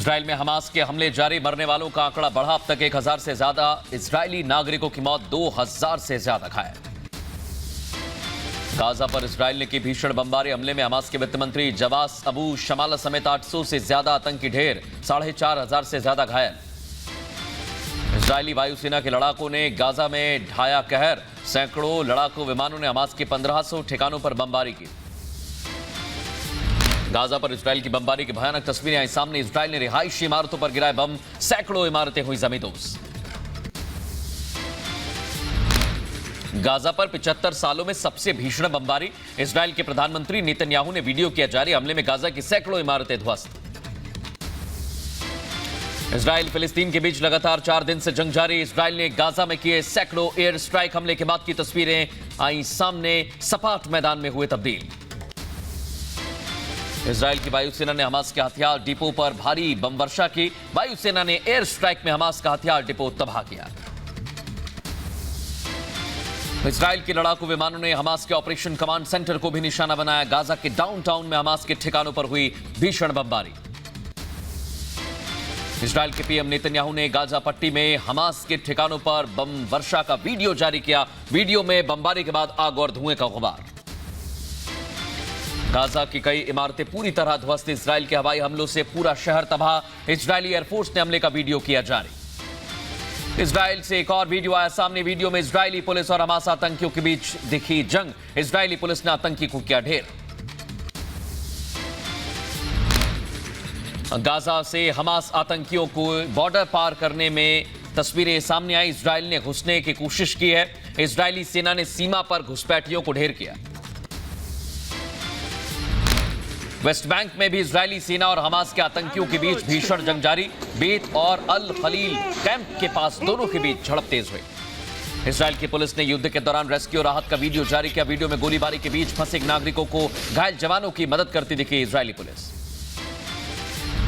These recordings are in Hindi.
इजराइल में हमास के हमले जारी, मरने वालों का आंकड़ा बढ़ा अब तक 1000 से ज्यादा। इजरायली नागरिकों की मौत, 2000 से ज्यादा घायल। गाजा पर इजराइल ने की भीषण बमबारी, हमले में हमास के वित्त मंत्री जवास अबू शमाला समेत 800 से ज्यादा आतंकी ढेर, 4500 से ज्यादा घायल। इजरायली वायुसेना के लड़ाकों ने गाजा में ढाया कहर, सैकड़ों लड़ाकू विमानों ने हमास के 1500 ठिकानों पर बमबारी की। गाजा पर इजराइल की बमबारी की भयानक तस्वीरें आई सामने। इजराइल ने रिहायशी इमारतों पर गिराए बम, सैकड़ों इमारतें हुई जमींदोज। गाजा पर 75 सालों में सबसे भीषण बमबारी, इजराइल के प्रधानमंत्री नेतन्याहू ने वीडियो किया जारी, हमले में गाजा की सैकड़ों इमारतें ध्वस्त। इजराइल फिलिस्तीन के बीच लगातार 4 दिन से जंग जारी। इजराइल ने गाजा में किए सैकड़ों एयर स्ट्राइक, हमले के बाद की तस्वीरें आई सामने, सपाट मैदान में हुए तब्दील। इजराइल की वायुसेना ने हमास के हथियार डिपो पर भारी बम वर्षा की, वायुसेना ने एयर स्ट्राइक में हमास का हथियार डिपो तबाह किया। इजराइल के लड़ाकू विमानों ने हमास के ऑपरेशन कमांड सेंटर को भी निशाना बनाया। गाजा के डाउनटाउन में हमास के ठिकानों पर हुई भीषण बमबारी। इजराइल के पीएम नेतन्याहू ने गाजा पट्टी में हमास के ठिकानों पर बम वर्षा का वीडियो जारी किया। वीडियो में बमबारी के बाद आग और धुएं का गुबार। गाजा की कई इमारतें पूरी तरह ध्वस्त, इजराइल के हवाई हमलों से पूरा शहर तबाह। इजरायली एयरफोर्स ने हमले का वीडियो किया जारी। इजराइल से एक और वीडियो आया सामने, वीडियो में इजरायली पुलिस और हमास आतंकियों के बीच दिखी जंग। इजरायली पुलिस ने आतंकी को किया ढेर। गाजा से हमास आतंकियों को बॉर्डर पार करने में तस्वीरें सामने आई। इजराइल ने घुसने की कोशिश की है। इजरायली सेना ने सीमा पर घुसपैठियों को ढेर किया। वेस्ट बैंक में भी इजरायली सेना और हमास के आतंकियों के बीच भीषण जंग जारी। बेत और अल खलील कैंप के पास दोनों के बीच झड़प तेज हुई। इजराइल की पुलिस ने युद्ध के दौरान रेस्क्यू और राहत का वीडियो जारी किया। वीडियो में गोलीबारी के बीच फंसे नागरिकों को घायल जवानों की मदद करती दिखी इजरायली पुलिस।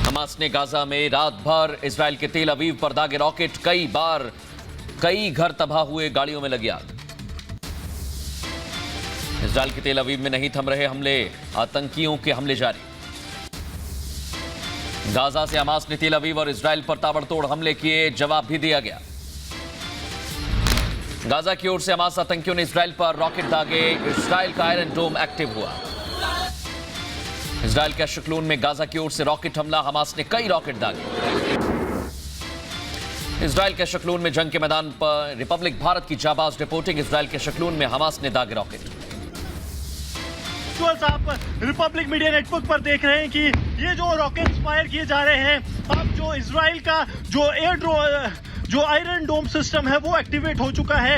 हमास ने गाजा में रात भर इजराइल के तेल अवीव पर दागे रॉकेट, कई घर तबाह हुए, गाड़ियों में लगी आग। इजराइल के तेल अवीव में नहीं थम रहे हमले, आतंकियों के हमले जारी। गाजा से हमास ने तेल अवीव और इजराइल पर ताबड़तोड़ हमले किए, जवाब भी दिया गया। गाजा की ओर से हमास आतंकियों ने इजराइल पर रॉकेट दागे, इजराइल का आयरन डोम एक्टिव हुआ। इजराइल के अशकलून में गाजा की ओर से रॉकेट हमला, हमास ने कई रॉकेट दागे। इजराइल के अशकलून में जंग के मैदान पर रिपब्लिक भारत की जाबाज रिपोर्टिंग। इजराइल के अशकलून में हमास ने दागे रॉकेट। आप रिपब्लिक मीडिया नेटवर्क पर देख रहे हैं कि ये जो रॉकेट्स फायर किए जा रहे हैं, अब जो इजराइल का जो आयरन डोम सिस्टम है वो एक्टिवेट हो चुका है।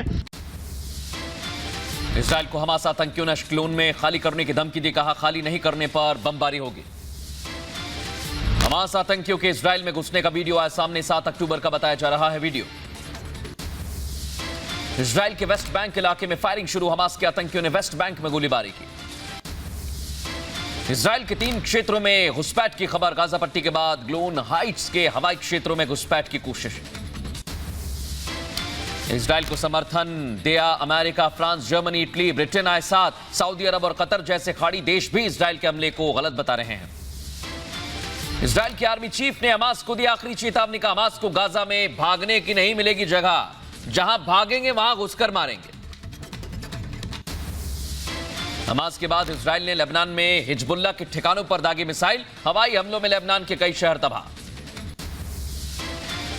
इजराइल को हमास आतंकियों ने अशकलून में खाली करने की धमकी दी, कहा खाली नहीं करने पर बमबारी होगी। हमास आतंकियों के इजराइल में घुसने का वीडियो आया सामने, 7 अक्टूबर का बताया जा रहा है वीडियो। इजराइल के वेस्ट बैंक इलाके में फायरिंग शुरू, हमास के आतंकियों ने वेस्ट बैंक में गोलीबारी की। इजराइल के 3 क्षेत्रों में घुसपैठ की खबर, गाजा पट्टी के बाद ग्लोन हाइट्स के हवाई क्षेत्रों में घुसपैठ की कोशिश। इजराइल को समर्थन दिया America, France, Germany, Italy, Britain आए साथ। सऊदी अरब और कतर जैसे खाड़ी देश भी इजराइल के हमले को गलत बता रहे हैं। इजराइल के आर्मी चीफ ने हमास को दी आखिरी चेतावनी का, हमास को गाजा में भागने की नहीं मिलेगी जगह, जहां भागेंगे वहां घुसकर मारेंगे। हमास के बाद इजराइल ने लेबनान में हिजबुल्लाह के ठिकानों पर दागी मिसाइल, हवाई हमलों में लेबनान के कई शहर तबाह।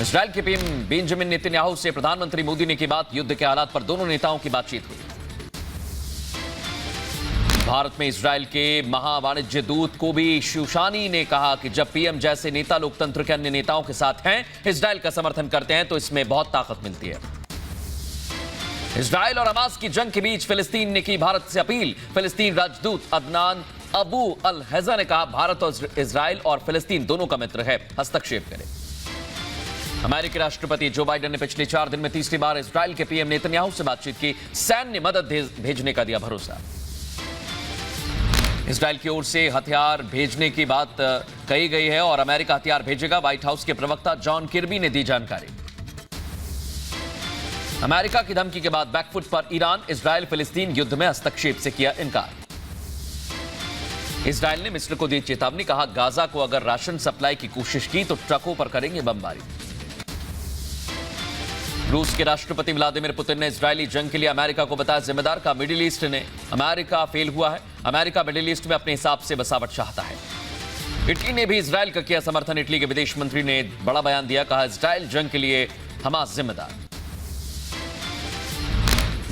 इजराइल के पीएम बेंजामिन नेतन्याहू से प्रधानमंत्री मोदी ने की बात, युद्ध के हालात पर दोनों नेताओं की बातचीत हुई। भारत में इजराइल के महावाणिज्य दूत कोबी शूशानी ने कहा कि जब पीएम जैसे नेता लोकतंत्र के अन्य नेताओं के साथ हैं, इजराइल का समर्थन करते हैं, तो इसमें बहुत ताकत मिलती है। इजराइल और हमास की जंग के बीच फिलिस्तीन ने की भारत से अपील। फिलिस्तीन राजदूत अदनान अबू अल हैजा ने कहा भारत और इजराइल और फिलिस्तीन दोनों का मित्र है, हस्तक्षेप करें। अमेरिकी राष्ट्रपति जो बाइडेन ने पिछले 4 दिन में तीसरी बार इजराइल के पीएम नेतन्याहू से बातचीत की, सैन्य मदद भेजने का दिया भरोसा। इजराइल की ओर से हथियार भेजने की बात कही गई है और अमेरिका हथियार भेजेगा, व्हाइट हाउस के प्रवक्ता जॉन किर्बी ने दी जानकारी। अमेरिका की धमकी के बाद बैकफुट पर ईरान, इजराइल फिलिस्तीन युद्ध में हस्तक्षेप से किया इनकार। इजराइल ने मिस्र को दी चेतावनी, कहा गाजा को अगर राशन सप्लाई की कोशिश की तो ट्रकों पर करेंगे बमबारी। रूस के राष्ट्रपति व्लादिमीर पुतिन ने इजरायली जंग के लिए अमेरिका को बताया जिम्मेदार, का मिडिल ईस्ट ने अमेरिका फेल हुआ है, अमेरिका मिडिल ईस्ट में अपने हिसाब से बसावट चाहता है। इटली ने भी इजराइल का किया समर्थन, इटली के विदेश मंत्री ने बड़ा बयान दिया, कहा इजराइल जंग के लिए हमास जिम्मेदार।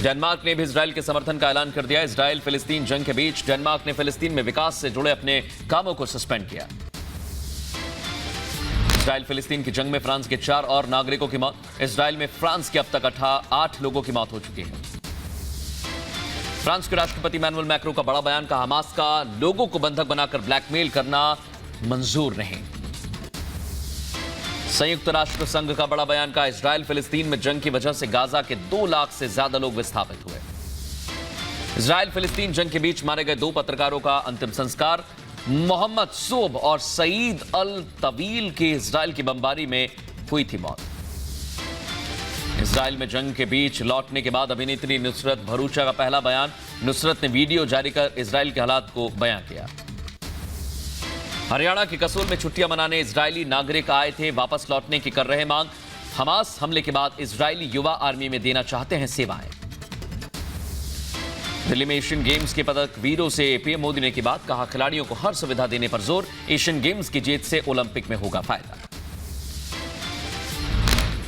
डेनमार्क ने भी इजराइल के समर्थन का ऐलान कर दिया। इजराइल फिलिस्तीन जंग के बीच डेनमार्क ने फिलिस्तीन में विकास से जुड़े अपने कामों को सस्पेंड किया। इजराइल फिलिस्तीन की जंग में फ्रांस के 4 और नागरिकों की मौत। इजराइल में फ्रांस के अब तक 8 लोगों की मौत हो चुकी है। फ्रांस के राष्ट्रपति इमैनुअल मैक्रों का बड़ा बयान, कहा हमास का लोगों को बंधक बनाकर ब्लैकमेल करना मंजूर नहीं। संयुक्त राष्ट्र संघ का बड़ा बयान, का इजराइल फिलिस्तीन में जंग की वजह से गाजा के 2 लाख से ज्यादा लोग विस्थापित हुए। इजराइल फिलिस्तीन जंग के बीच मारे गए 2 पत्रकारों का अंतिम संस्कार। मोहम्मद सोब और सईद अल तवील की इजराइल की बमबारी में हुई थी मौत। इजराइल में जंग के बीच लौटने के बाद अभिनेत्री नुसरत भरूचा का पहला बयान। नुसरत ने वीडियो जारी कर इजराइल के हालात को बयां किया। हरियाणा के कसूल में छुट्टियां मनाने इजरायली नागरिक आए थे, वापस लौटने की कर रहे मांग। हमास हमले के बाद इजरायली युवा आर्मी में देना चाहते हैं सेवाएं। दिल्ली में एशियन गेम्स के पदक वीरों से पीएम मोदी ने की बात, कहा खिलाड़ियों को हर सुविधा देने पर जोर। एशियन गेम्स की जीत से ओलंपिक में होगा फायदा।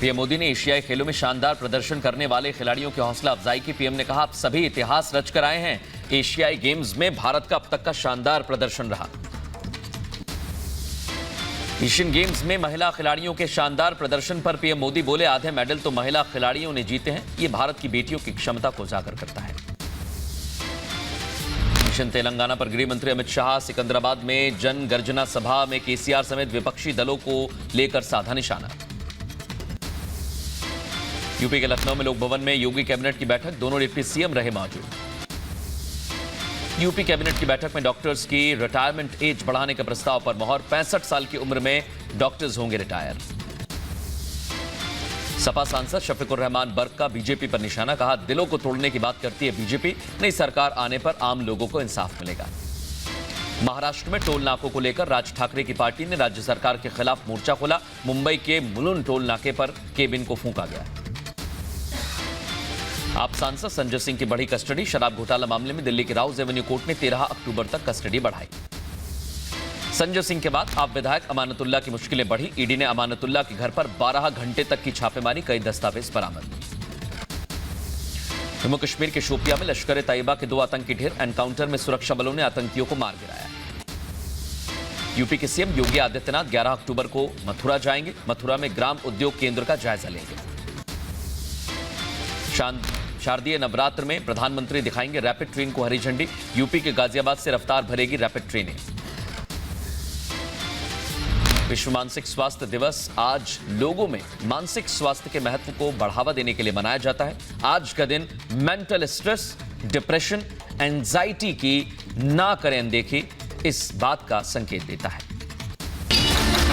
पीएम मोदी ने एशियाई खेलों में शानदार प्रदर्शन करने वाले खिलाड़ियों की हौसला अफजाई की। पीएम ने कहा, आप सभी इतिहास रचकर आए हैं। एशियाई गेम्स में भारत का अब तक का शानदार प्रदर्शन रहा। एशियन गेम्स में महिला खिलाड़ियों के शानदार प्रदर्शन पर पीएम मोदी बोले, आधे मेडल तो महिला खिलाड़ियों ने जीते हैं। ये भारत की बेटियों की क्षमता को उजागर करता है। मिशन तेलंगाना पर गृह मंत्री अमित शाह सिकंदराबाद में जन गर्जना सभा में केसीआर समेत विपक्षी दलों को लेकर साधा निशाना। यूपी के लखनऊ में लोक भवन में योगी कैबिनेट की बैठक, दोनों डिप्टी सीएम रहे मौजूद। यूपी कैबिनेट की बैठक में डॉक्टर्स की रिटायरमेंट एज बढ़ाने के प्रस्ताव पर मोहर। 65 साल की उम्र में डॉक्टर्स होंगे रिटायर। सपा सांसद शफीकुर रहमान बर्क का बीजेपी पर निशाना, कहा दिलों को तोड़ने की बात करती है बीजेपी, नई सरकार आने पर आम लोगों को इंसाफ मिलेगा। महाराष्ट्र में टोल नाकों को लेकर राज ठाकरे की पार्टी ने राज्य सरकार के खिलाफ मोर्चा खोला। मुंबई के मुलुंड टोल नाके पर केबिन को फूंका गया। आप सांसद संजय सिंह की बढ़ी कस्टडी। शराब घोटाला मामले में दिल्ली के राउज एवेन्यू कोर्ट ने 13 अक्टूबर तक कस्टडी बढ़ाई। संजय सिंह के बाद आप विधायक अमानतुल्लाह की मुश्किलें बढ़ी। ईडी ने अमानतुल्लाह के घर पर 12 घंटे तक की छापेमारी, कई दस्तावेज बरामद। जम्मू कश्मीर के शोपियां में लश्कर तैयबा के 2 आतंकी ढेर। एनकाउंटर में सुरक्षा बलों ने आतंकियों को मार गिराया। यूपी के सीएम योगी आदित्यनाथ 11 अक्टूबर को मथुरा जाएंगे। मथुरा में ग्राम उद्योग केंद्र का जायजा लेंगे। शारदीय नवरात्र में प्रधानमंत्री दिखाएंगे रैपिड ट्रेन को हरी झंडी। यूपी के गाजियाबाद से रफ्तार भरेगी रैपिड ट्रेनें। विश्व मानसिक स्वास्थ्य दिवस आज लोगों में मानसिक स्वास्थ्य के महत्व को बढ़ावा देने के लिए मनाया जाता है। आज का दिन मेंटल स्ट्रेस, डिप्रेशन, एंजाइटी की ना करें अनदेखी, इस बात का संकेत देता है।